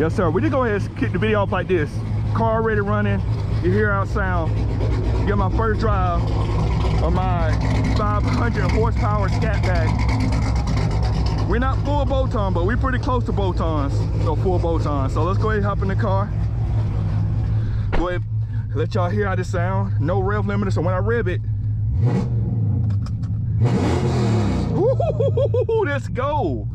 Yes, sir. We just go ahead and kick the video off like this. Car already running. You hear our sound. Get my first drive of my 500 horsepower Scat Pack. We're not full bolt-on, but we're pretty close to bolt-ons. So full bolt-on. So let's go ahead and hop in the car. Go ahead, let y'all hear how this sound. No rev limiter, so when I rev it, ooh, let's go.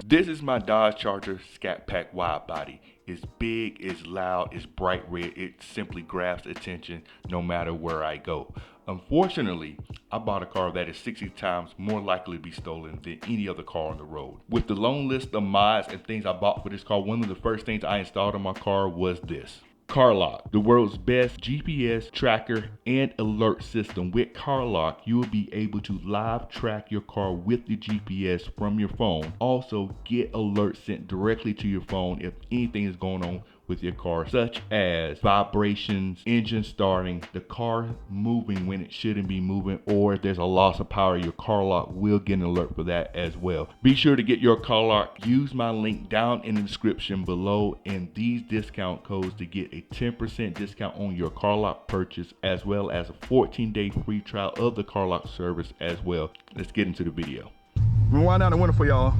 This is my Dodge Charger Scat Pack wide body. It's big, it's loud, it's bright red. It simply grabs attention no matter where I go. Unfortunately, I bought a car that is 60 times more likely to be stolen than any other car on the road. With the long list of mods and things I bought for this car, one of the first things I installed on my car was this. CarLock, the world's best GPS tracker and alert system. With CarLock, you will be able to live track your car with the GPS from your phone. Also, get alerts sent directly to your phone if anything is going on with your car, such as vibrations, engine starting, the car moving when it shouldn't be moving, or if there's a loss of power, your CarLock will get an alert for that as well. Be sure to get your CarLock. Use my link down in the description below and these discount codes to get a 10% discount on your CarLock purchase, as well as a 14-day free trial of the CarLock service as well. Let's get into the video. I'm gonna wind down the window for y'all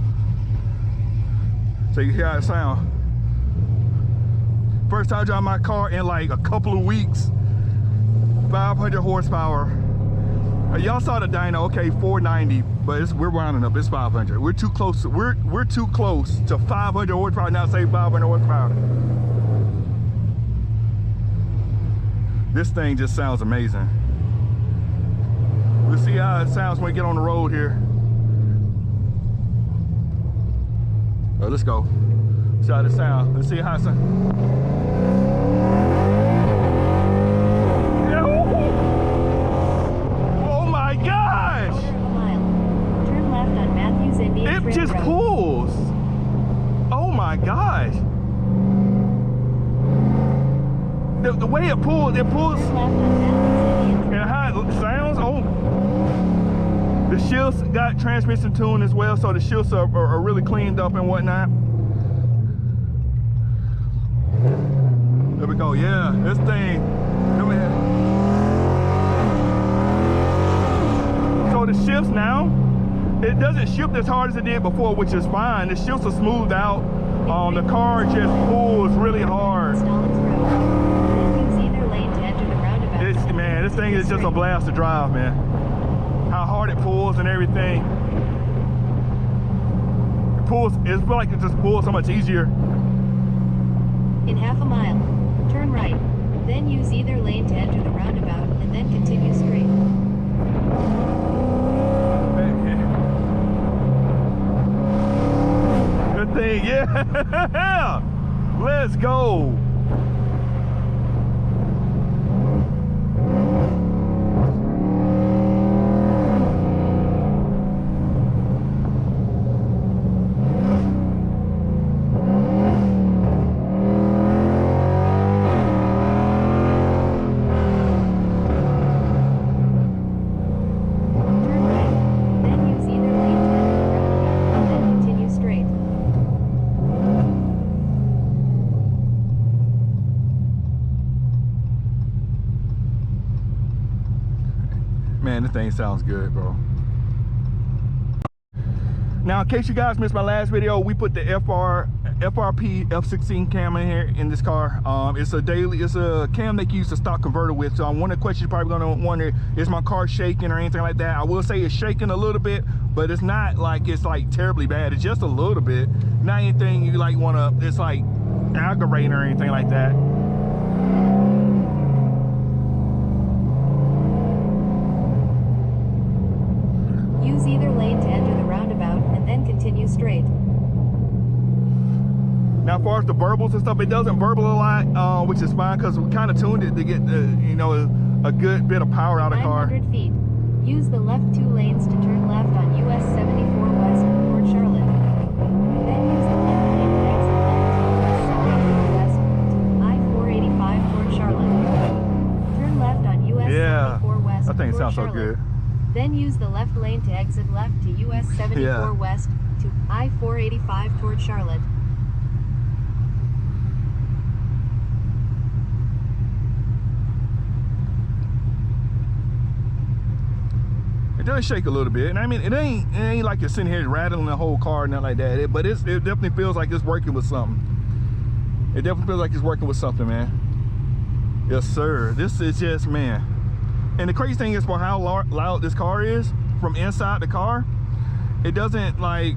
so you hear how it sounds. First time driving my car in like a couple of weeks. 500 horsepower. Y'all saw the dyno, okay, 490, but we're rounding up. It's 500. We're too close. We're too close to 500 horsepower. Now say 500 horsepower. This thing just sounds amazing. We'll see how it sounds when we get on the road here. Let's go. See how it sounds. Let's see how it sounds. It just pulls. Oh my gosh. The way it pulls. And how it sounds. Oh. The shifts got transmission tune as well, so the shifts are really cleaned up and whatnot. There we go. Yeah, this thing. So the shifts now, it doesn't shift as hard as it did before, which is fine. The shifts are smoothed out. The car just pulls really hard. Man, this thing is just a blast to drive, man. How hard it pulls and everything. It pulls. It feels like it just pulls so much easier. In half a mile, turn right. Then use either lane to enter the roundabout, and then continue straight. Good thing, yeah. Let's go. Man, this thing sounds good, bro. Now, in case you guys missed my last video, we put the FRP F16 cam in here in this car. It's a cam they use the stock converter with. So one of the questions you're probably gonna wonder, is my car shaking or anything like that? I will say it's shaking a little bit, but it's not like it's like terribly bad. It's just a little bit. Not anything you like wanna, it's like aggravating or anything like that. Use either lane to enter the roundabout and then continue straight. Now, as far as the burbles and stuff, it doesn't burble a lot, which is fine because we kind of tuned it to get, you know, a good bit of power out of the car. 900 feet. Use the left 2 lanes to turn left on US 74 West Port Charlotte. Then use the left lane to exit left to US 74 West to I-485 Port Charlotte. That thing for sounds so Charlotte. good. Then use the left lane to exit left to US 74 Yeah. west to I-485 toward Charlotte. It does shake a little bit, and I mean, it ain't like you're sitting here rattling the whole car and nothing like that. But it definitely feels like it's working with something. It definitely feels like it's working with something, man. Yes, sir. This is just, man. And the crazy thing is, for how loud this car is from inside the car, it doesn't like,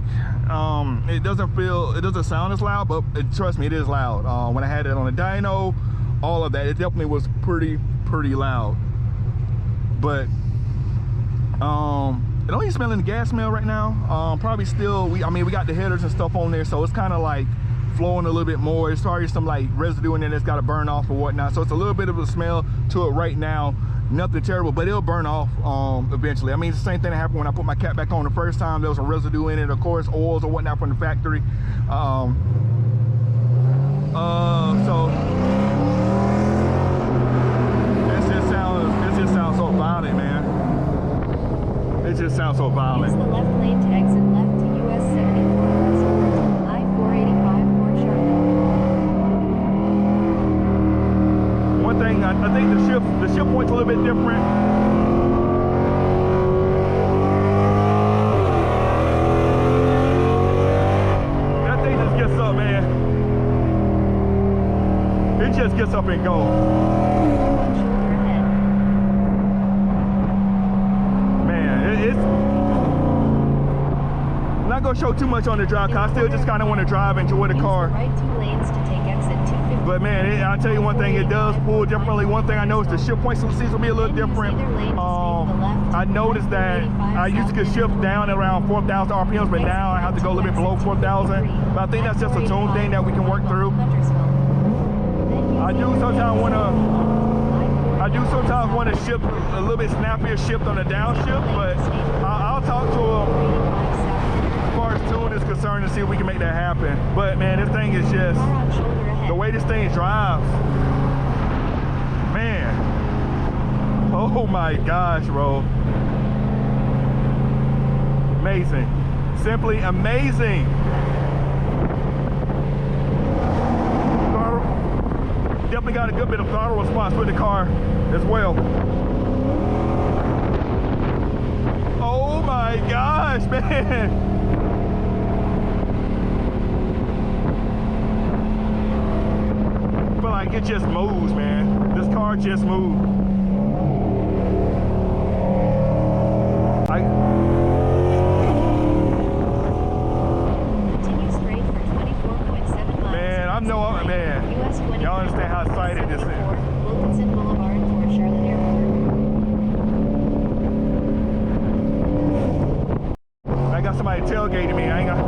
it doesn't sound as loud, but trust me, it is loud. When I had it on the dyno, all of that, it definitely was pretty loud. But it only smelling the gas smell right now. Probably still, I mean, we got the headers and stuff on there, so it's kind of like flowing a little bit more. It's probably some like residue in there that's got to burn off or whatnot. So it's a little bit of a smell to it right now. Nothing terrible, but it'll burn off eventually. I mean, it's the same thing that happened when I put my cat back on the first time. There was some residue in it, of course, oils or whatnot from the factory. So it just sounds so violent, man. It just sounds so violent. Use the left lane to exit left to US 74 west to I-485 toward Charlotte. One thing, I think the shift point's a little bit different. That thing just gets up, man. It just gets up and goes. Not gonna show too much on the drive, cause I still just kind of want to drive, enjoy the car. Right 2 lanes to take exit 250. But man, I'll tell you one thing, it does pull differently. One thing I noticed, the shift points seems to be a little different. I noticed that I used to get shift down at around 4,000 RPMs, but now I have to go a little bit below 4,000. But I think that's just a tune thing that we can work through. I do sometimes want to shift a little bit snappier shift on the downshift, but I'll talk to him as far as tune is concerned and see if we can make that happen. But man, this thing is just, the way this thing drives, man, oh my gosh, bro. Amazing. Simply amazing. Definitely got a good bit of throttle response with the car as well. Oh my gosh, man. I feel like it just moves, man. This car just moves. Continue straight for 24.7 miles. Man, I know, man. Y'all understand how excited this is. Wilkinson Boulevard for Charlotte Airport. I got somebody tailgating me. I ain't got.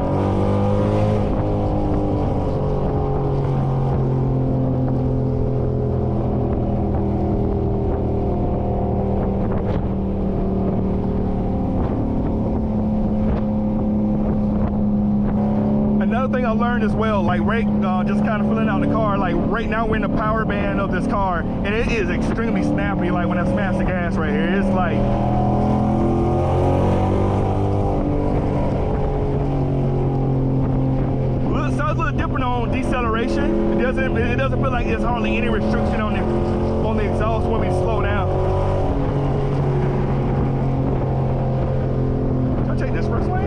Another thing I learned as well, like just kind of filling out the car, like right now we're in the power band of this car, and it is extremely snappy. Like when I smash the gas right here, it's like, well, it sounds a little different on deceleration. It doesn't feel like there's hardly any restriction on the exhaust when we slow down. Should I take this first lane?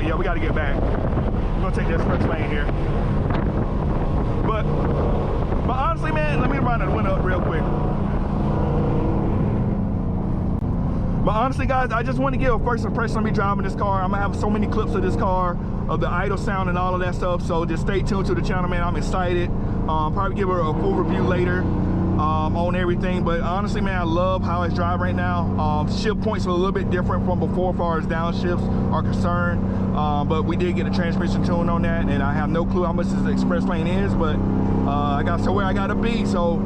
Yeah, we got to get back. We're gonna take the express lane here. But honestly, man, let me run the window up real quick. But honestly, guys, I just want to give a first impression of me driving this car. I'm gonna have so many clips of this car, of the idle sound and all of that stuff. So just stay tuned to the channel, man. I'm excited. Probably give her a full review later. On everything, but honestly, man, I love how it's driving right now. Shift points are a little bit different from before as far as downshifts are concerned, but we did get a transmission tune on that, and I have no clue how much this express lane is, but I got to where I gotta be. So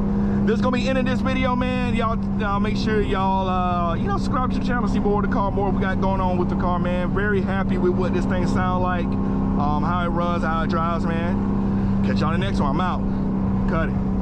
this is gonna be ending this video, man. Y'all make sure y'all you know, subscribe to the channel, see more of the car, more we got going on with the car, man. Very happy with what this thing sounds like, how it runs, how it drives, man. Catch y'all in the next one. I'm out. Cut it.